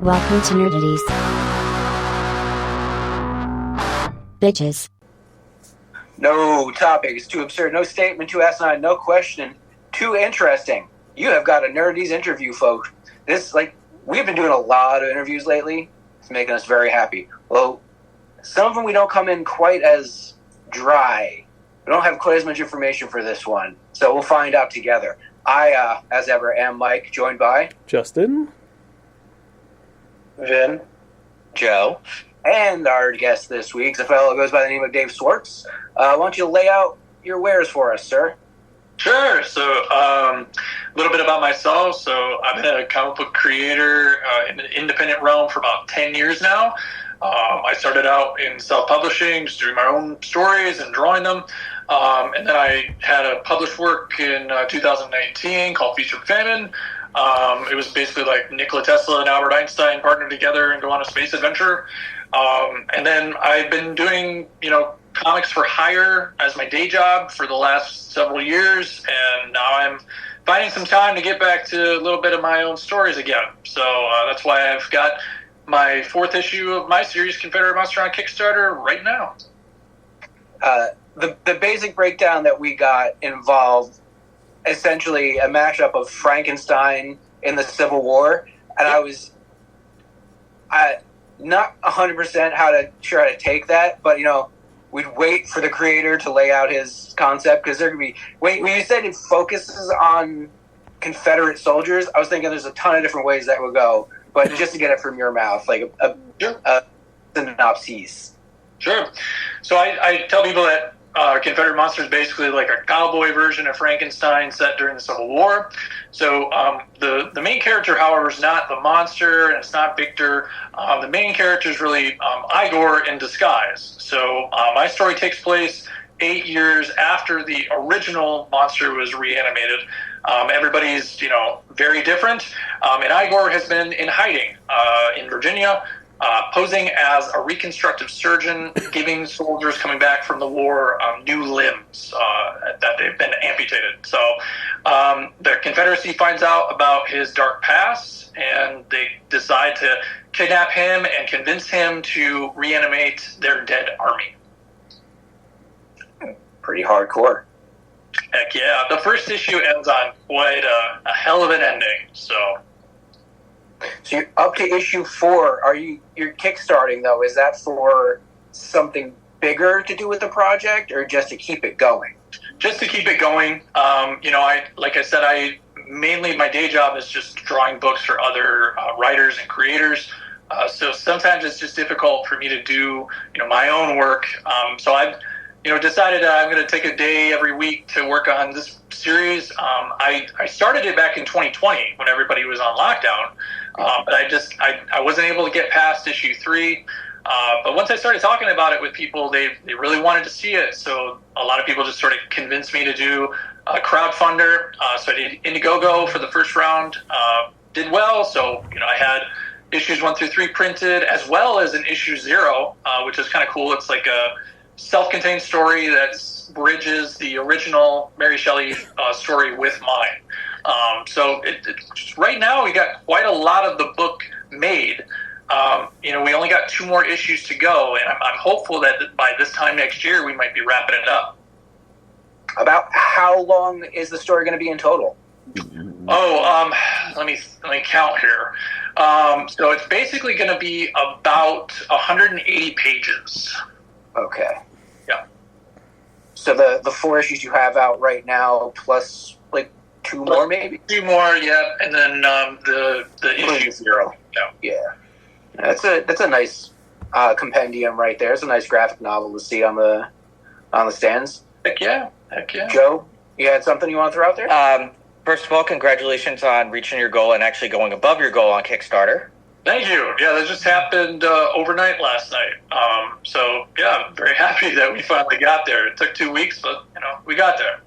Welcome to Nerdities. Bitches. No topic is too absurd, no statement too asinine, no question too interesting. You have got a Nerdities interview, folks. We've been doing a lot of interviews lately. It's making us very happy. Well, some of them we don't come in quite as dry. We don't have quite as much information for this one, so we'll find out together. I, as ever, am Mike, joined by Justin, Vin, Joe, and our guest this week is a fellow who goes by the name of David Swartz. Why don't you lay out your wares for us, sir? Sure. So, a little bit about myself. So, I've been a comic book creator in the independent realm for about 10 years now. I started out in self-publishing, just doing my own stories and drawing them. And then I had a published work in 2019 called Feature Famine. It was basically like Nikola Tesla and Albert Einstein partnered together and go on a space adventure. And then I've been doing, comics for hire as my day job for the last several years. And now I'm finding some time to get back to a little bit of my own stories again. So that's why I've got my 4th issue of my series, Confederate Monster, on Kickstarter right now. The basic breakdown that we got involved essentially a mashup of Frankenstein in the Civil War, and I was not 100% sure how to take that, but we'd wait for the creator to lay out his concept, because there could be when you said it focuses on Confederate soldiers, I was thinking there's a ton of different ways that would go, but just to get it from your mouth, like a synopsis. Sure. So I tell people that Confederate Monster is basically like a cowboy version of Frankenstein set during the Civil War. So the main character, however, is not the monster, and it's not Victor. The main character is really Igor in disguise. So my story takes place 8 years after the original monster was reanimated. Everybody's, very different. And Igor has been in hiding in Virginia, posing as a reconstructive surgeon, giving soldiers coming back from the war new limbs that they've been amputated. So the Confederacy finds out about his dark past, and they decide to kidnap him and convince him to reanimate their dead army. Pretty hardcore. Heck yeah. The first issue ends on quite a hell of an ending, So you're up to issue 4. You're kickstarting, though? Is that for something bigger to do with the project, or just to keep it going? Just to keep it going. Like I said, mainly my day job is just drawing books for other writers and creators. So sometimes it's just difficult for me to do, my own work. So I've, decided I'm going to take a day every week to work on this series. I started it back in 2020 when everybody was on lockdown. But I wasn't able to get past issue 3. But once I started talking about it with people, they really wanted to see it. So a lot of people just sort of convinced me to do a crowdfunder. So I did Indiegogo for the first round, did well. So, I had issues 1 through 3 printed, as well as an issue 0, which is kind of cool. It's like a self-contained story that bridges the original Mary Shelley story with mine. So right now we got quite a lot of the book made. We only got 2 more issues to go, and I'm hopeful that by this time next year we might be wrapping it up. About how long is the story going to be in total? Let me count here. So it's basically going to be about 180 pages. Okay. Yeah. So the 4 issues you have out right now, plus 2 more, maybe? 2 more, yeah, and then the issue 0. Yeah. That's a nice compendium right there. It's a nice graphic novel to see on the stands. Heck yeah. Joe, you had something you want to throw out there? First of all, congratulations on reaching your goal and actually going above your goal on Kickstarter. Thank you. Yeah, that just happened overnight last night. So yeah, I'm very happy that we finally got there. It took 2 weeks, but we got there.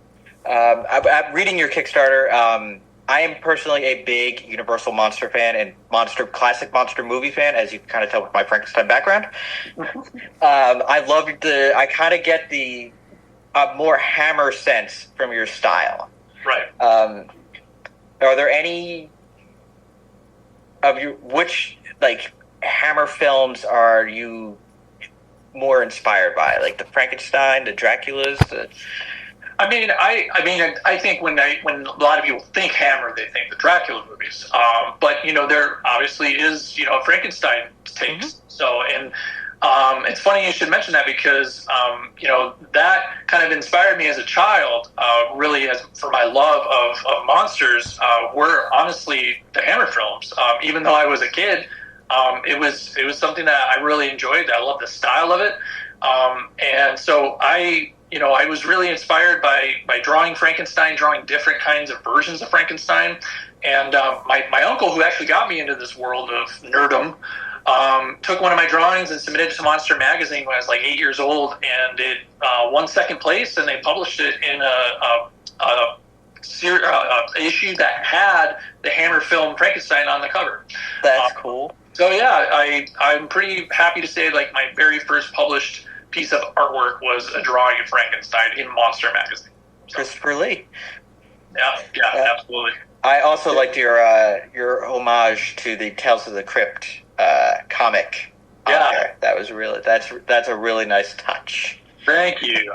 I'm reading your Kickstarter. I am personally a big Universal Monster fan and classic monster movie fan, as you can kind of tell with my Frankenstein background. I kind of get the more Hammer sense from your style. Right. Are there any which like Hammer films are you more inspired by? Like the Frankenstein, the Draculas. I think when a lot of people think Hammer, they think the Dracula movies. But there obviously is Frankenstein takes. Mm-hmm. So it's funny you should mention that because that kind of inspired me as a child. Really, as for my love of monsters, were honestly the Hammer films. Even though I was a kid, it was something that I really enjoyed. I loved the style of it, and so I was really inspired by drawing Frankenstein, drawing different kinds of versions of Frankenstein. And my uncle, who actually got me into this world of nerdom, took one of my drawings and submitted it to Monster Magazine when I was like 8 years old, and it won second place, and they published it in a issue that had the Hammer film Frankenstein on the cover. That's cool. So yeah, I'm pretty happy to say like my very first published piece of artwork was a drawing of Frankenstein in Monster Magazine. So, Christopher Lee. Yeah, absolutely. I also liked your homage to the Tales of the Crypt comic. Yeah, that was really that's a really nice touch. Thank you.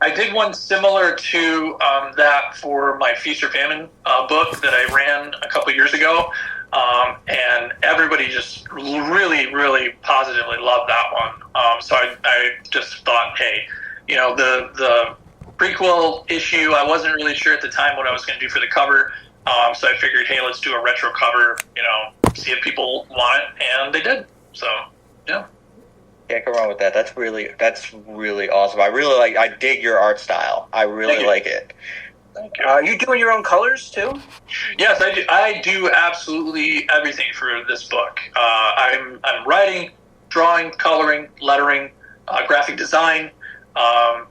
I did one similar to that for my Feast or Famine book that I ran a couple years ago. And everybody just really, really positively loved that one. So I just thought, hey, the prequel issue, I wasn't really sure at the time what I was going to do for the cover. So I figured, hey, let's do a retro cover, see if people want it. And they did. So, yeah. Can't go wrong with that. That's really awesome. I dig your art style. I really like it. Thank you. Are you doing your own colors too? Yes, I do. I do absolutely everything for this book. I'm writing, drawing, coloring, lettering, graphic design,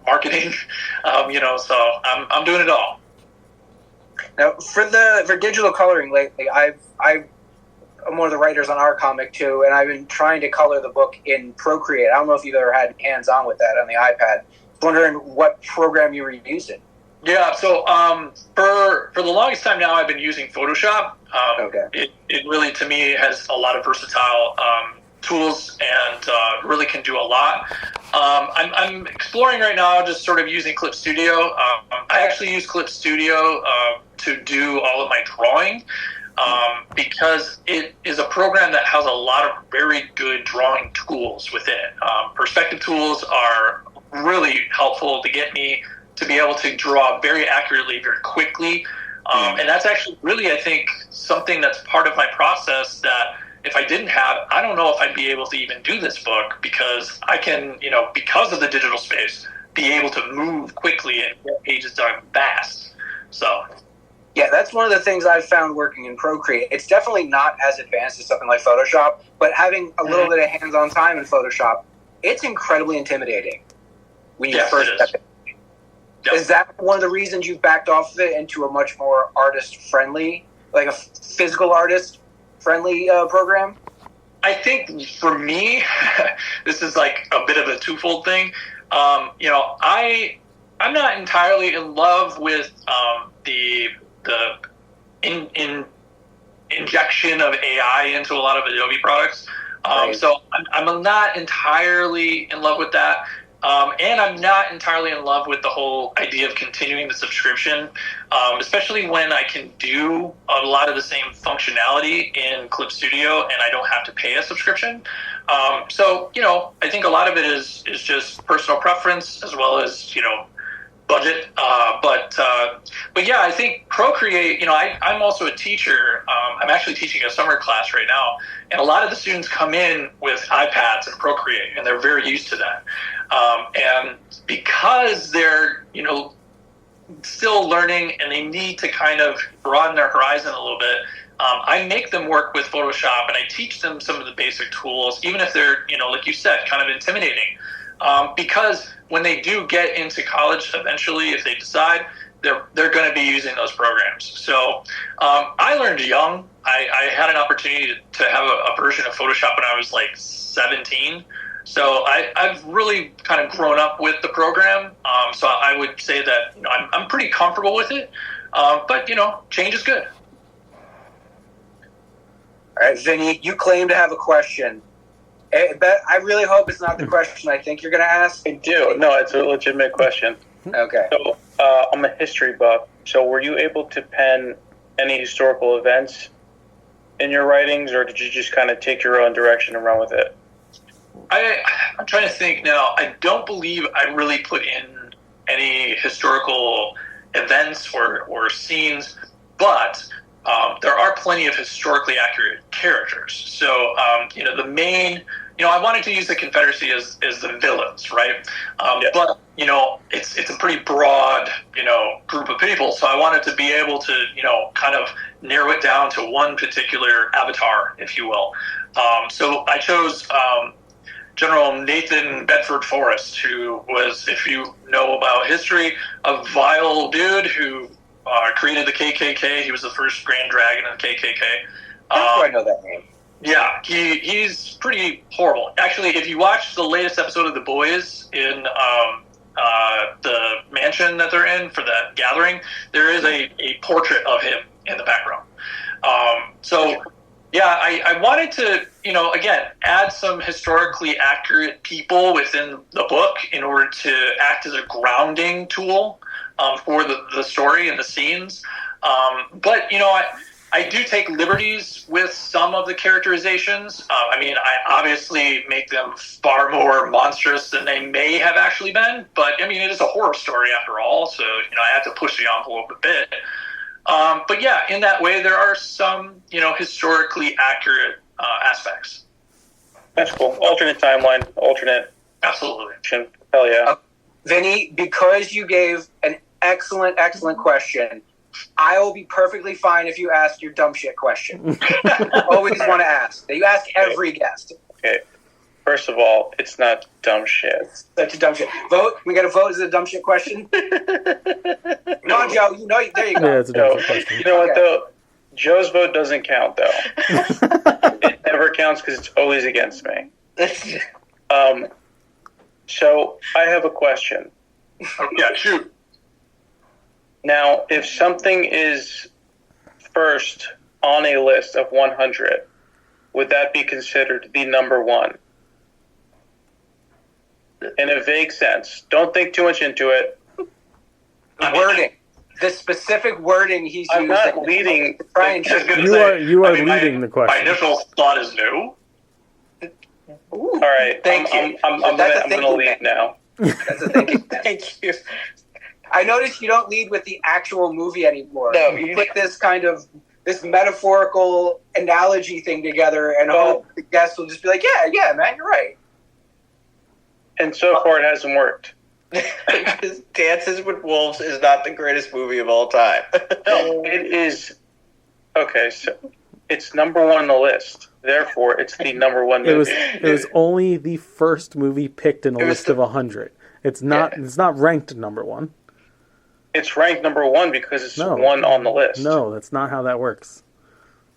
marketing. So I'm doing it all. Now, for digital coloring lately, I'm one of the writers on our comic too, and I've been trying to color the book in Procreate. I don't know if you've ever had hands-on with that on the iPad. Wondering what program you were using. Yeah, so for the longest time now, I've been using Photoshop. Okay. It really, to me, has a lot of versatile tools and really can do a lot. I'm exploring right now just sort of using Clip Studio. I actually use Clip Studio to do all of my drawing because it is a program that has a lot of very good drawing tools within it. Perspective tools are really helpful to get me to be able to draw very accurately, very quickly. And that's actually really, I think, something that's part of my process that if I didn't have, I don't know if I'd be able to even do this book because I can, because of the digital space, be able to move quickly and get pages done fast. So. Yeah, that's one of the things I've found working in Procreate. It's definitely not as advanced as something like Photoshop, but having a little bit of hands-on time in Photoshop, it's incredibly intimidating when you first step in. Yep. Is that one of the reasons you've backed off of it into a much more artist-friendly, like a physical artist-friendly program? I think for me, this is like a bit of a twofold thing. I'm not entirely in love with the injection of AI into a lot of Adobe products. Right. So I'm not entirely in love with that. And I'm not entirely in love with the whole idea of continuing the subscription, especially when I can do a lot of the same functionality in Clip Studio and I don't have to pay a subscription. So, I think a lot of it is just personal preference as well as, budget. But yeah, I think Procreate, I'm also a teacher. I'm actually teaching a summer class right now. And a lot of the students come in with iPads and Procreate, and they're very used to that. And because they're, still learning and they need to kind of broaden their horizon a little bit, I make them work with Photoshop and I teach them some of the basic tools, even if they're, like you said, kind of intimidating. Because when they do get into college eventually, if they decide, they're going to be using those programs. So I learned young. I had an opportunity to have a version of Photoshop when I was like 17. So I've really kind of grown up with the program. So I would say that I'm pretty comfortable with it. But change is good. All right, Vinny, you claim to have a question. But I really hope it's not the question I think you're going to ask. I do. No, it's a legitimate question. Okay. So, I'm a history buff. So, were you able to pen any historical events in your writings, or did you just kind of take your own direction and run with it? I'm trying to think now. I don't believe I really put in any historical events or scenes, but there are plenty of historically accurate characters. So, the main, I wanted to use the Confederacy as the villains, right? But, it's a pretty broad, group of people. So I wanted to be able to, kind of narrow it down to one particular avatar, if you will. So I chose General Nathan Bedford Forrest, who was, if you know about history, a vile dude who created the KKK. He was the first Grand Dragon of the KKK. How do I know that name? Yeah, he's pretty horrible. Actually, if you watch the latest episode of The Boys in the mansion that they're in for that gathering, there is a portrait of him in the background. I wanted to, again, add some historically accurate people within the book in order to act as a grounding tool for the story and the scenes. But I do take liberties with some of the characterizations. I obviously make them far more monstrous than they may have actually been. But, it is a horror story after all, so, I have to push the envelope a bit. But yeah, in that way, there are some, historically accurate aspects. That's cool. Alternate timeline, alternate. Absolutely. Hell yeah. Vinny, because you gave an excellent question, I will be perfectly fine if you ask your dumb shit question. Always want to ask. You ask every guest. Okay. First of all, it's not dumb shit. It's such a dumb shit. Vote. We got to vote. Is it a dumb shit question? Come on, Joe. There you go. Yeah, it's a dumb shit question. You know what, though? Joe's vote doesn't count, though. It never counts because it's always against me. So, I have a question. Yeah, shoot. Now, if something is first on a list of 100, would that be considered the number one? In a vague sense. Don't think too much into it. Wording. The specific wording he's I'm using. not leading. You are leading the question. My initial thought is no. All right. Thank you. I'm going to lead now. That's a thinking. Thank you. I noticed you don't lead with the actual movie anymore. No, you put this this metaphorical analogy thing together and hope the guests will just be like, yeah, man, you're right. And so far, it hasn't worked. Because Dances with Wolves is not the greatest movie of all time. No, it is. Okay, so it's number one on the list. Therefore, it's the number one movie. It was only the first movie picked in a list of 100. It's not. Yeah. It's not ranked number one. It's ranked number one because it's one on the list. No, that's not how that works.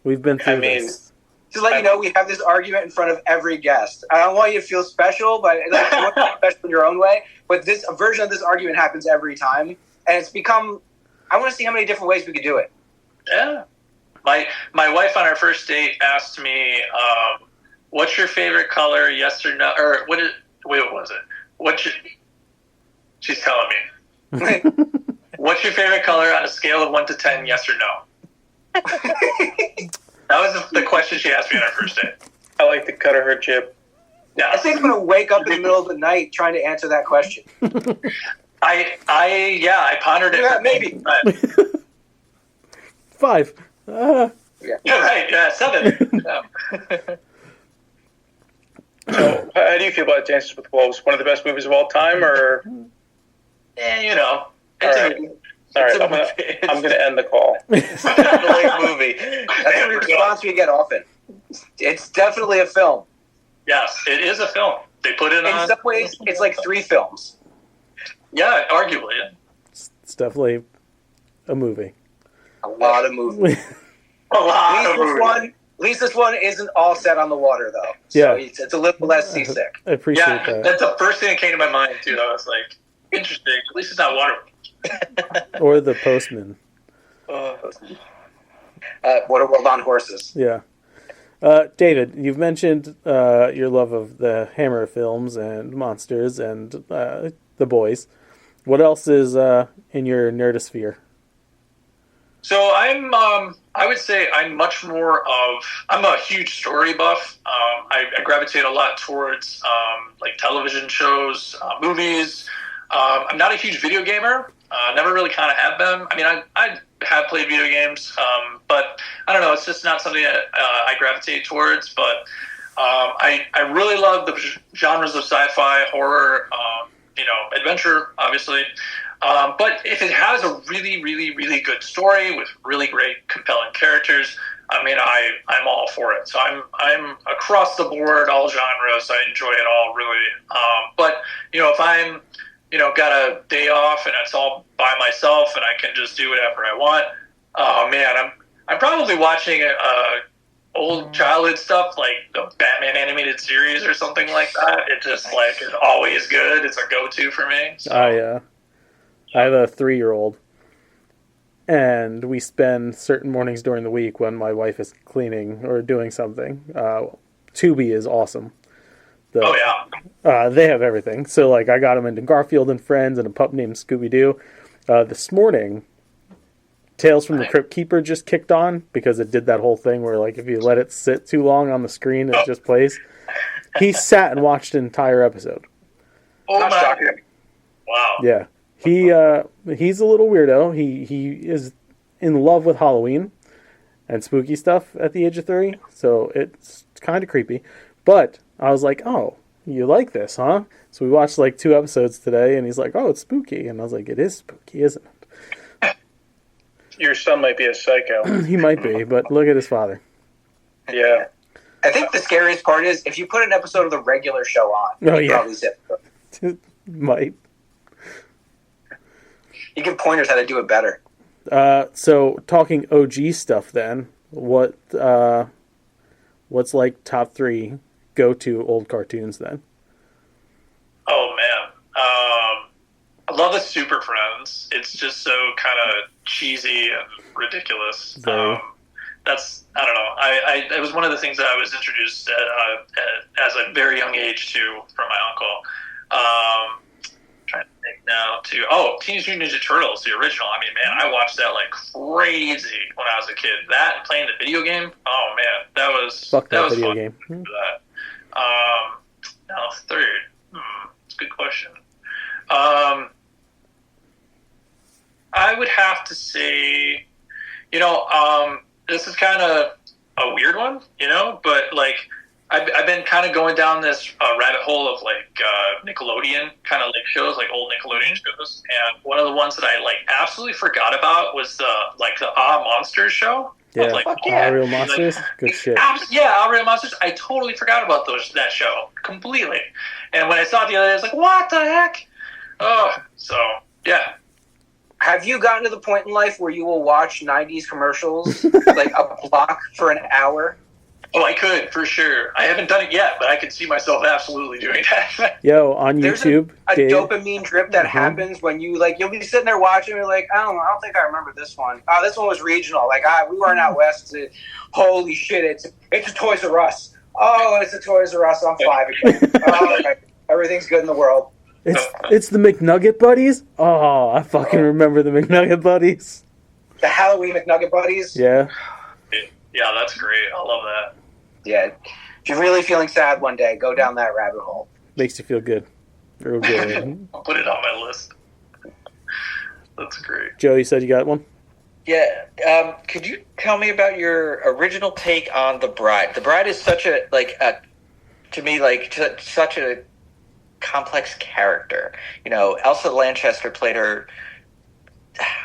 We've been through this. To let you know, we have this argument in front of every guest. I don't want you to feel special, but you want to feel special in your own way. But a version of this argument happens every time, and it's become. I want to see how many different ways we could do it. Yeah, my wife on our first date asked me, "What's your favorite color? Yes or no?" Or what was it? She's telling me. What's your favorite color on a scale of 1 to 10? Yes or no? That was the question she asked me on our first date. I like the cut of her jib. Yeah, I think I'm going to wake up in the middle of the night trying to answer that question. I pondered it. Yeah, maybe. 5. Yeah, right. Yeah, 7. So, how do you feel about Dances with Wolves? One of the best movies of all time, or? All right, I'm going to end the call. It's definitely a movie. That's the response we get often. It's definitely a film. Yes, it is a film. They put it on. In some ways, it's like 3 films. Yeah, arguably. It's definitely a movie. A lot of movies. At least this one isn't all set on the water, though. So yeah. It's a little less seasick. I appreciate that. That's the first thing that came to my mind, too. I was like, interesting. At least it's not water. Or The Postman. Waterworld on horses. Yeah. David, you've mentioned your love of the Hammer films and monsters and the boys. What else is in your nerdosphere? So I would say I'm a huge story buff. I gravitate a lot towards like television shows, movies. I'm not a huge video gamer. Never really kind of have been. I mean, I have played video games, but I don't know. It's just not something that I gravitate towards. But I really love the genres of sci-fi, horror, adventure, obviously. But if it has a really, really, really good story with really great, compelling characters, I mean, I'm all for it. So I'm across the board, all genres. I enjoy it all, really. But if I'm got a day off and it's all by myself and I can just do whatever I want, oh man, I'm probably watching old childhood stuff like the Batman animated series or something like that. It just is always good. It's a go-to for me. So. I have a 3-year-old, and we spend certain mornings during the week when my wife is cleaning or doing something. Tubi is awesome. Oh yeah. They have everything. So I got them into Garfield and Friends and a pup named Scooby-Doo. This morning, Tales from the Crypt Keeper just kicked on because it did that whole thing where if you let it sit too long on the screen, it just plays. He sat and watched an entire episode. Oh my! Wow. Yeah. He's a little weirdo. He is in love with Halloween and spooky stuff at the age of 3, so it's kind of creepy. But I was like, oh, you like this, huh? So we watched 2 episodes today, and he's like, oh, it's spooky. And I was like, it is spooky, isn't it? Your son might be a psycho. He might be, but look at his father. Yeah. I think the scariest part is if you put an episode of the regular show on, you probably zip. Might. You give pointers how to do it better. So talking OG stuff then, what's top 3 go-to old cartoons then? Oh man, I love the Super Friends. It's just so kind of cheesy and ridiculous. That's I don't know. It was one of the things that I was introduced as a very young age to from my uncle. Trying to think now Teenage Mutant Ninja Turtles, the original. I mean, man, I watched that like crazy when I was a kid. That and playing the video game. Oh man, that was video fun game. for that. Now third. It's a good question. I would have to say, this is kind of a weird one, but I've been kind of going down this rabbit hole of Nickelodeon kind of shows, old Nickelodeon shows, and one of the ones that I absolutely forgot about was the Monsters show. Yeah, All Real Monsters, good shit. All Real Monsters. I totally forgot about that show completely, and when I saw it the other day, I was like, "What the heck?" Oh, so yeah. Have you gotten to the point in life where you will watch 90s commercials a block for an hour? Oh, I could, for sure. I haven't done it yet, but I could see myself absolutely doing that. Yo, on YouTube, There's a dopamine drip that happens when you, you'll be sitting there watching, and you're like, I don't think I remember this one. Oh, this one was regional. We weren't out west. Holy shit, it's a Toys R Us. Oh, it's a Toys R Us. I'm 5 again. Oh, okay. Everything's good in the world. It's the McNugget Buddies? Oh, I fucking remember the McNugget Buddies. The Halloween McNugget Buddies? Yeah. Yeah, that's great. I love that. Yeah. If you're really feeling sad one day, go down that rabbit hole. Makes you feel good. Real good. I'll put it on my list. That's great. Joe, you said you got one? Yeah. Could you tell me about your original take on The Bride? The Bride is such such a complex character. Elsa Lanchester played her.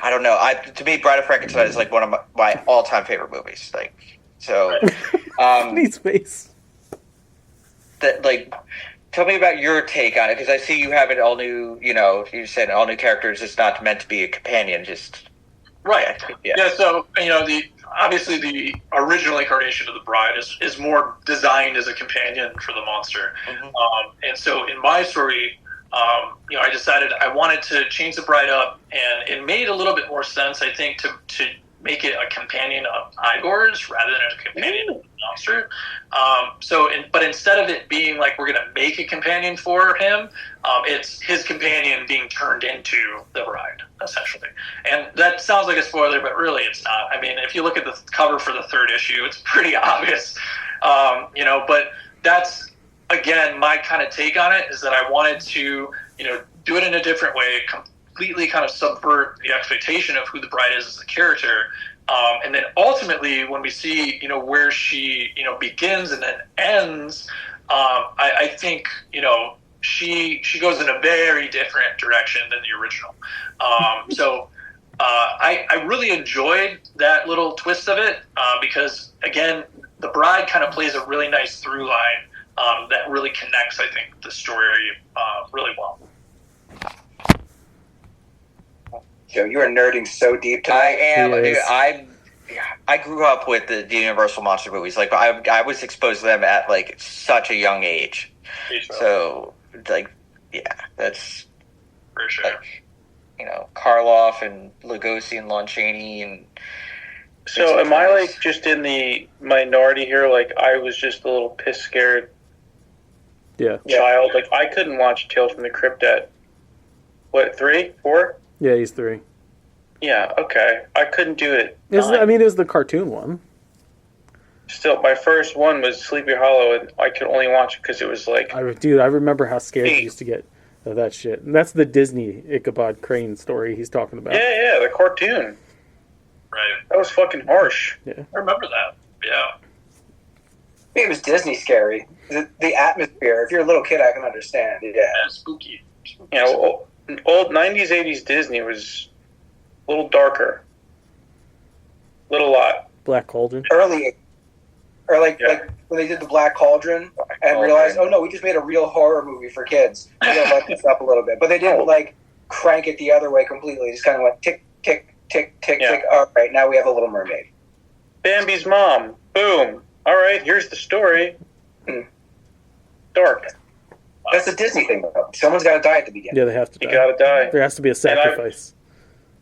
I don't know. To me, Bride of Frankenstein is one of my all-time favorite movies. Neat space. Tell me about your take on it, because I see you have it all new. You said all new characters. It's not meant to be a companion. Just right. Yeah. So obviously the original incarnation of the Bride is more designed as a companion for the monster, and so in my story. I decided I wanted to change the Bride up, and it made a little bit more sense, I think, to make it a companion of Igor's rather than a companion of the monster. But instead of it being like we're going to make a companion for him, it's his companion being turned into the bride, essentially. And that sounds like a spoiler, but really it's not. I mean, if you look at the cover for the third issue, it's pretty obvious, but that's, again, my kind of take on it is that I wanted to, do it in a different way, completely kind of subvert the expectation of who the bride is as a character. And then ultimately, when we see, where she, begins and then ends, I think, she goes in a very different direction than the original. I really enjoyed that little twist of it because, again, the bride kind of plays a really nice through line that really connects, I think, the story really well. Joe, you are nerding so deep tonight. I am. Dude, I grew up with the Universal monster movies. Like I was exposed to them at like such a young age. So that's for sure. Like, Karloff and Lugosi and Lon Chaney and. So am I like just in the minority here? Like I was just a little piss scared. Yeah. Child. Like I couldn't watch Tales from the Crypt at 3, 4. Yeah, he's 3. Yeah, okay. I couldn't do it. It was the cartoon one. Still, my first one was Sleepy Hollow, and I could only watch it because it was like... I remember how scared he used to get of that shit. And that's the Disney Ichabod Crane story he's talking about. Yeah, the cartoon. Right. That was fucking harsh. Yeah. I remember that. Yeah. It was Disney scary. The atmosphere, if you're a little kid, I can understand. Yeah. Spooky. Old 90s, 80s Disney was a little darker. Little lot. Black Cauldron. Early, or like when they did the Black Cauldron and realized, oh no, we just made a real horror movie for kids. We gotta let this up a little bit, but they didn't like crank it the other way completely. Just kind of went tick, tick, tick, tick, tick. All right, now we have a Little Mermaid. Bambi's mom. Boom. All right, here's the story. Dark. That's a Disney thing, though. Someone's got to die at the beginning. Yeah, they have to die. You gotta die. There has to be a sacrifice.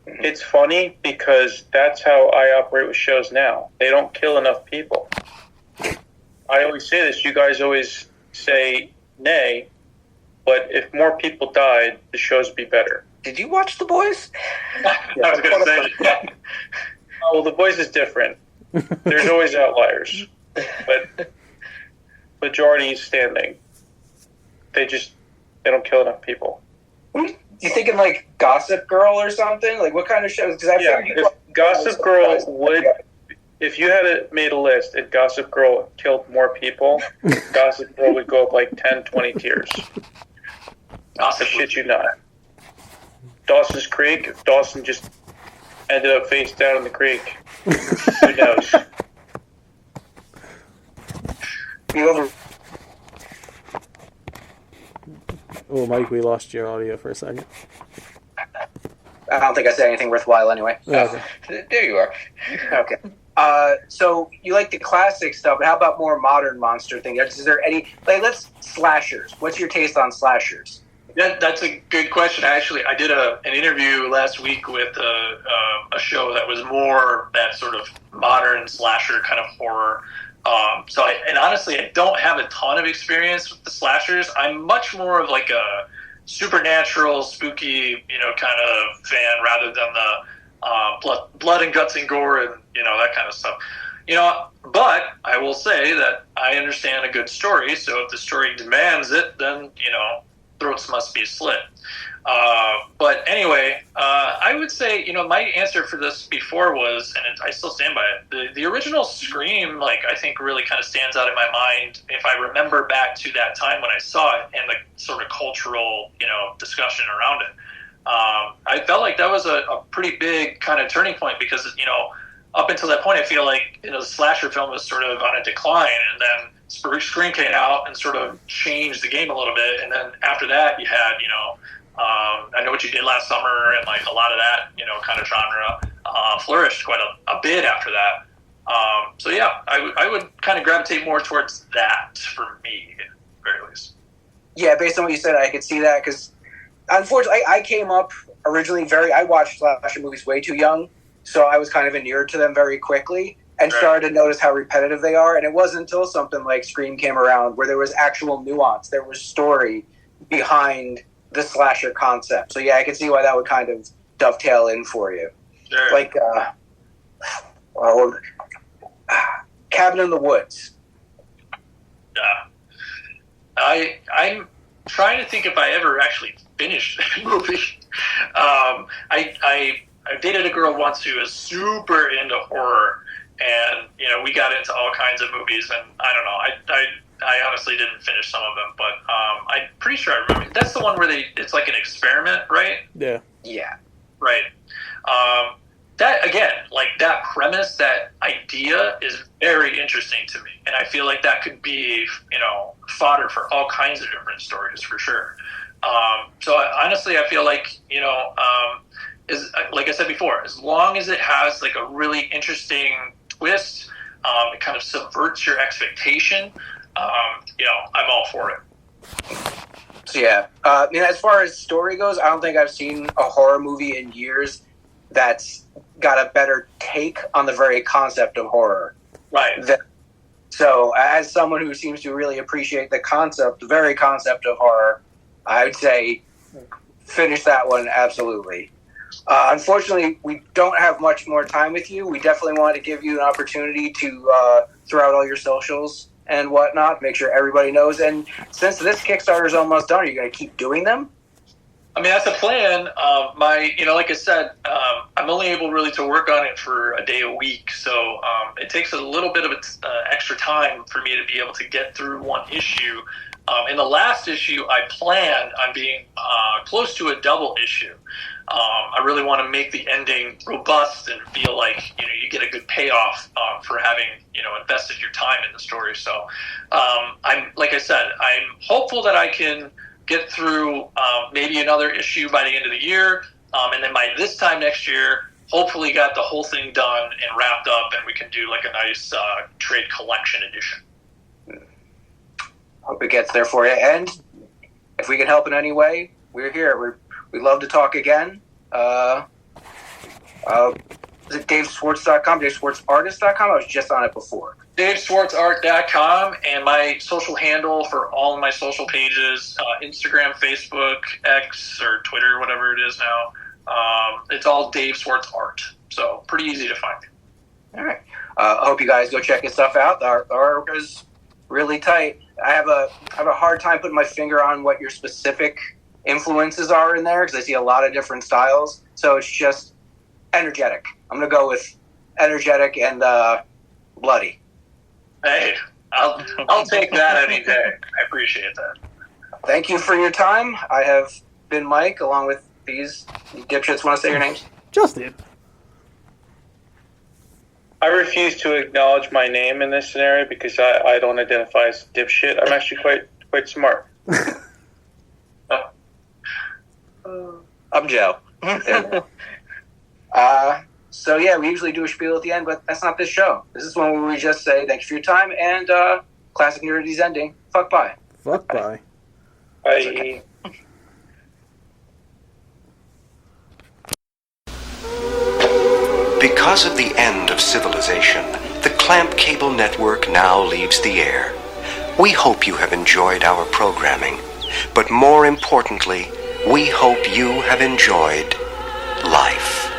It's funny because that's how I operate with shows now. They don't kill enough people. I always say this. You guys always say nay, but if more people died, the shows would be better. Did you watch The Boys? I was going to say. Oh, well, The Boys is different. There's always outliers, but majority is standing. They don't kill enough people. You thinking like Gossip Girl or something? Like what kind of shows? Because if Gossip Girl would, if you had made a list and Gossip Girl killed more people, Gossip Girl would go up like 10, 20 tiers. I shit you not. Dawson's Creek, if Dawson just ended up face down in the creek, who knows? Oh, Mike, we lost your audio for a second. I don't think I said anything worthwhile anyway. Okay. There you are. Okay. So you like the classic stuff, but how about more modern monster things? Is there any let's slashers? What's your taste on slashers? That's a good question. Actually, I did an interview last week with a show that was more that sort of modern slasher kind of horror. Honestly, I don't have a ton of experience with the slashers. I'm much more of like a supernatural, spooky, kind of fan rather than the blood and guts and gore and that kind of stuff. But I will say that I understand a good story. So if the story demands it, then throats must be slit. But anyway, I would say, my answer for this before was, and I still stand by it, the original Scream, I think really kind of stands out in my mind if I remember back to that time when I saw it and the sort of cultural, discussion around it. I felt like that was a pretty big kind of turning point because, up until that point, I feel like, the slasher film was sort of on a decline, and then Scream came out and sort of changed the game a little bit. And then after that, you had, I Know What You Did Last Summer, and a lot of that, kind of genre flourished quite a bit after that. I would kind of gravitate more towards that for me, at the very least. Yeah, based on what you said, I could see that because, unfortunately, I came up originally I watched slasher movies way too young, so I was kind of inured to them very quickly and started to notice how repetitive they are. And it wasn't until something like Scream came around where there was actual nuance, there was story behind the slasher concept. So yeah, I can see why that would kind of dovetail in for you. Sure. Like Cabin in the Woods. Yeah. I'm trying to think if I ever actually finished that movie. I dated a girl once who was super into horror, and we got into all kinds of movies, and I don't know, I honestly didn't finish some of them, but I'm pretty sure I remember. That's the one where it's like an experiment, right? Yeah. Yeah. Right. That, again, like that premise, that idea is very interesting to me. And I feel like that could be, fodder for all kinds of different stories for sure. So honestly, I feel like, like I said before, as long as it has like a really interesting twist, it kind of subverts your expectation, I'm all for it. So yeah, as far as story goes, I don't think I've seen a horror movie in years that's got a better take on the very concept of horror. Right. So as someone who seems to really appreciate the very concept of horror, I would say finish that one absolutely. Unfortunately, we don't have much more time with you. We definitely want to give you an opportunity to throw out all your socials and whatnot, make sure everybody knows. And since this Kickstarter is almost done, are you going to keep doing them? I mean, that's the plan. Like I said, I'm only able really to work on it for a day a week. So it takes a little bit of extra time for me to be able to get through one issue. In the last issue, I planned on being close to a double issue. I really want to make the ending robust and feel like, you get a good payoff for having, invested your time in the story. So like I said, I'm hopeful that I can get through maybe another issue by the end of the year. And then by this time next year, hopefully got the whole thing done and wrapped up, and we can do like a nice trade collection edition. Hope it gets there for you. And if we can help in any way, we're here. We'd love to talk again. Is it DaveSwartz.com, DaveSwartzArtist.com? I was just on it before. DaveSwartzArt.com, and my social handle for all of my social pages, Instagram, Facebook, X, or Twitter, whatever it is now. It's all Dave Swartz Art. So pretty easy to find. All right. I hope you guys go check his stuff out. The art is really tight. I have a hard time putting my finger on what your specific influences are in there because I see a lot of different styles. So it's just energetic. I'm going to go with energetic and bloody. Hey, I'll take that any day. I appreciate that. Thank you for your time. I have been Mike, along with these dipshits. Want to say your names? Justin. I refuse to acknowledge my name in this scenario because I don't identify as dipshit. I'm actually quite smart. I'm Joe. So yeah, we usually do a spiel at the end, but that's not this show. This is one where we just say thank you for your time and classic nerdity's ending. Fuck bye. Fuck bye. Bye. Because of the end of civilization, the Clamp Cable Network now leaves the air. We hope you have enjoyed our programming, but more importantly, we hope you have enjoyed life.